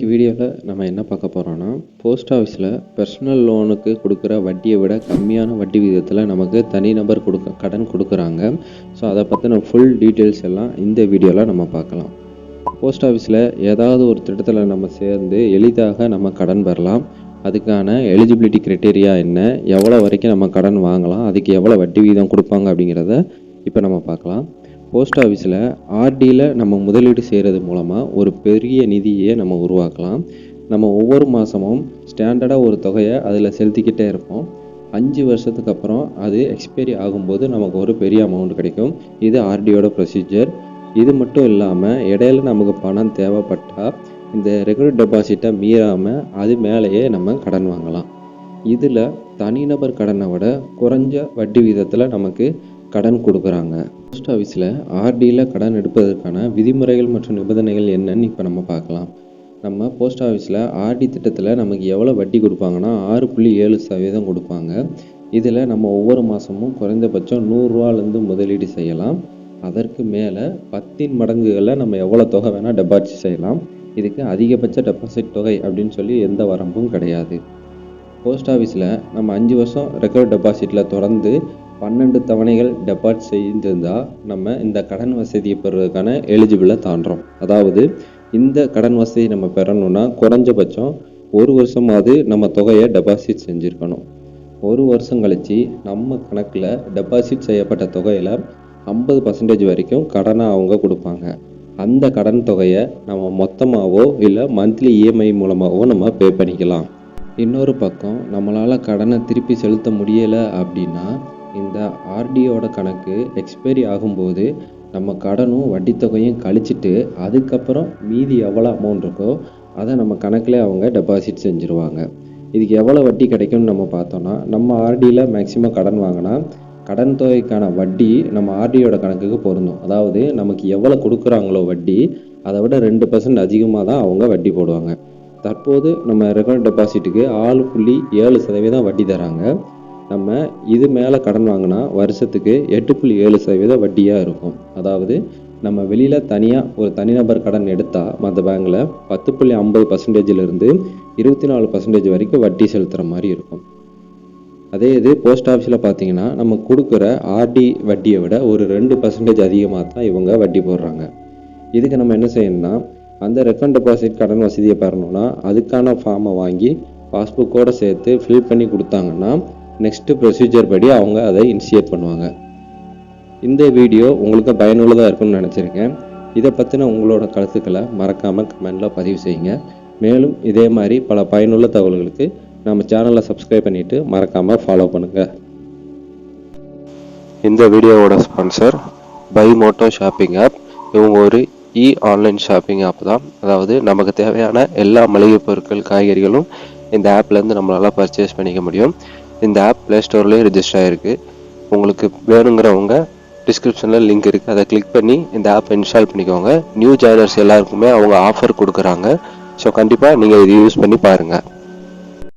வீடியோவில் நம்ம என்ன பார்க்க போகிறோன்னா, போஸ்ட் ஆஃபீஸில் பர்சனல் லோனுக்கு கொடுக்குற வட்டியை விட கம்மியான வட்டி விகிதத்தில் நமக்கு தனிநபர் கடன் கொடுக்குறாங்க. ஸோ அதை பற்றின ஃபுல் டீட்டெயில்ஸ் எல்லாம் இந்த வீடியோவில் நம்ம பார்க்கலாம். போஸ்ட் ஆஃபீஸில் ஏதாவது ஒரு திட்டத்தில் நம்ம சேர்ந்து எளிதாக நம்ம கடன் பெறலாம். அதுக்கான எலிஜிபிலிட்டி க்ரைட்டீரியா என்ன, எவ்வளோ வரைக்கும் நம்ம கடன் வாங்கலாம், அதுக்கு எவ்வளோ வட்டி விகிதம் கொடுப்பாங்க அப்படிங்கிறத இப்போ நம்ம பார்க்கலாம். போஸ்ட் ஆஃபீஸில் ஆர்டியில் நம்ம முதலீடு செய்கிறது மூலமாக ஒரு பெரிய நிதியை நம்ம உருவாக்கலாம். நம்ம ஒவ்வொரு மாதமும் ஸ்டாண்டர்டாக ஒரு தொகையை அதில் செலுத்திக்கிட்டே இருப்போம். 5 வருஷத்துக்கு அப்புறம் அது எக்ஸ்பைரி ஆகும்போது நமக்கு ஒரு பெரிய அமௌண்ட் கிடைக்கும். இது ஆர்டியோட ப்ரொசீஜர். இது மட்டும் இல்லாமல் இடையில நமக்கு பணம் தேவைப்பட்டால் இந்த ரெகுலர் டெபாசிட்டை மீறாமல் அது மேலேயே நம்ம கடன் வாங்கலாம். இதில் தனிநபர் கடனை விட குறைஞ்ச வட்டி விகிதத்தில் நமக்கு கடன் கொடுக்குறாங்க. போஸ்ட் ஆஃபீஸில் ஆர்டியில் கடன் எடுப்பதற்கான விதிமுறைகள் மற்றும் நிபந்தனைகள் என்னன்னு இப்போ நம்ம பார்க்கலாம். நம்ம போஸ்ட் ஆஃபீஸில் ஆர்டி திட்டத்தில் நமக்கு எவ்வளோ வட்டி கொடுப்பாங்கன்னா 6.7% கொடுப்பாங்க. இதில் நம்ம ஒவ்வொரு மாதமும் குறைந்தபட்சம் 100 ரூபாலேருந்து முதலீடு செய்யலாம். அதற்கு மேலே 10 மடங்குகளில் நம்ம எவ்வளோ தொகை வேணால் டெபாசிட் செய்யலாம். இதுக்கு அதிகபட்ச டெபாசிட் தொகை அப்படின்னு சொல்லி எந்த வரம்பும் கிடையாது. போஸ்ட் ஆஃபீஸில் நம்ம 5 வருஷம் ரெகுலர் டெபாசிட்டில் தொடர்ந்து 12 தவணைகள் டெபாசிட் செய்திருந்தால் நம்ம இந்த கடன் வசதியை பெறுவதற்கான எலிஜிபிளாக தாண்டுறோம். அதாவது இந்த கடன் வசதி நம்ம பெறணும்னா குறைஞ்சபட்சம் 1 வருஷமாவது நம்ம தொகையை டெபாசிட் செஞ்சுருக்கணும். 1 வருஷம் கழித்து நம்ம கணக்கில் டெபாசிட் செய்யப்பட்ட தொகையில் 50% வரைக்கும் கடனாக அவங்க கொடுப்பாங்க. அந்த கடன் தொகையை நம்ம மொத்தமாகவோ இல்லை மந்த்லி இஎம்ஐ மூலமாகவோ நம்ம பே பண்ணிக்கலாம். இன்னொரு பக்கம் நம்மளால் கடனை திருப்பி செலுத்த முடியலை அப்படின்னா இந்த ஆர்டியோட கணக்கு எக்ஸ்பைரி ஆகும்போது நம்ம கடனும் வட்டி தொகையும் கழிச்சிட்டு அதுக்கப்புறம் மீதி எவ்வளோ அமௌண்ட் இருக்கோ அதை நம்ம கணக்கில் அவங்க டெபாசிட் செஞ்சுருவாங்க. இதுக்கு எவ்வளோ வட்டி கிடைக்கும்னு நம்ம பார்த்தோன்னா, நம்ம ஆர்டியில் மேக்ஸிமம் கடன் வாங்கினா கடன் தொகைக்கான வட்டி நம்ம ஆர்டியோட கணக்குக்கு பொருந்தும். அதாவது நமக்கு எவ்வளோ கொடுக்குறாங்களோ வட்டி அதை விட 2% அதிகமாக தான் அவங்க வட்டி போடுவாங்க. தற்போது நம்ம ரெகுலர் டெபாசிட்டுக்கு 6.7% வட்டி தராங்க. நம்ம இது மேலே கடன் வாங்கினா வருஷத்துக்கு 8.7% வட்டியாக இருக்கும். அதாவது நம்ம வெளியில் தனியாக ஒரு தனிநபர் கடன் எடுத்தால் மற்ற பேங்கில் 10.50%லேருந்து 24% வரைக்கும் வட்டி செலுத்துகிற மாதிரி இருக்கும். அதே இது போஸ்ட் ஆஃபீஸில் பார்த்தீங்கன்னா நம்ம கொடுக்குற ஆர்டி வட்டியை விட ஒரு 2% அதிகமாக தான் இவங்க வட்டி போடுறாங்க. இதுக்கு நம்ம என்ன செய்யணும்னா, அந்த ரெஃபண்ட் டெபாசிட் கடன் வசதியை பெறணும்னா அதுக்கான ஃபார்மை வாங்கி பாஸ்புக்கோடு சேர்த்து ஃபில் பண்ணி கொடுத்தாங்கன்னா நெக்ஸ்ட்டு ப்ரொசீஜர் படி அவங்க அதை இனிஷியேட் பண்ணுவாங்க. இந்த வீடியோ உங்களுக்கு பயனுள்ளதாக இருக்குன்னு நினச்சிருக்கேன். இதை பற்றின உங்களோட கருத்துக்களை மறக்காமல் கமெண்டில் பதிவு செய்யுங்க. மேலும் இதே மாதிரி பல பயனுள்ள தகவல்களுக்கு நம்ம சேனலை சப்ஸ்கிரைப் பண்ணிவிட்டு மறக்காமல் ஃபாலோ பண்ணுங்கள். இந்த வீடியோவோட ஸ்பான்சர் பைமோட்டோ ஷாப்பிங் ஆப். இவங்க ஒரு ஆன்லைன் ஷாப்பிங் ஆப் தான். அதாவது நமக்கு தேவையான எல்லா மளிகை பொருட்கள் காய்கறிகளும் இந்த ஆப்லேருந்து நம்மளால் பர்ச்சேஸ் பண்ணிக்க முடியும். இந்த ஆப் ப்ளே ஸ்டோர்லேயே ரிஜிஸ்டர் ஆகிருக்கு. உங்களுக்கு வேணுங்கிறவங்க டிஸ்கிரிப்ஷனில் லிங்க் இருக்குது, அதை கிளிக் பண்ணி இந்த ஆப்பை இன்ஸ்டால் பண்ணிக்கோங்க. நியூ ஜாயினர்ஸ் எல்லாருக்குமே அவங்க ஆஃபர் கொடுக்குறாங்க. ஸோ கண்டிப்பாக நீங்கள் இதை யூஸ் பண்ணி பாருங்கள்.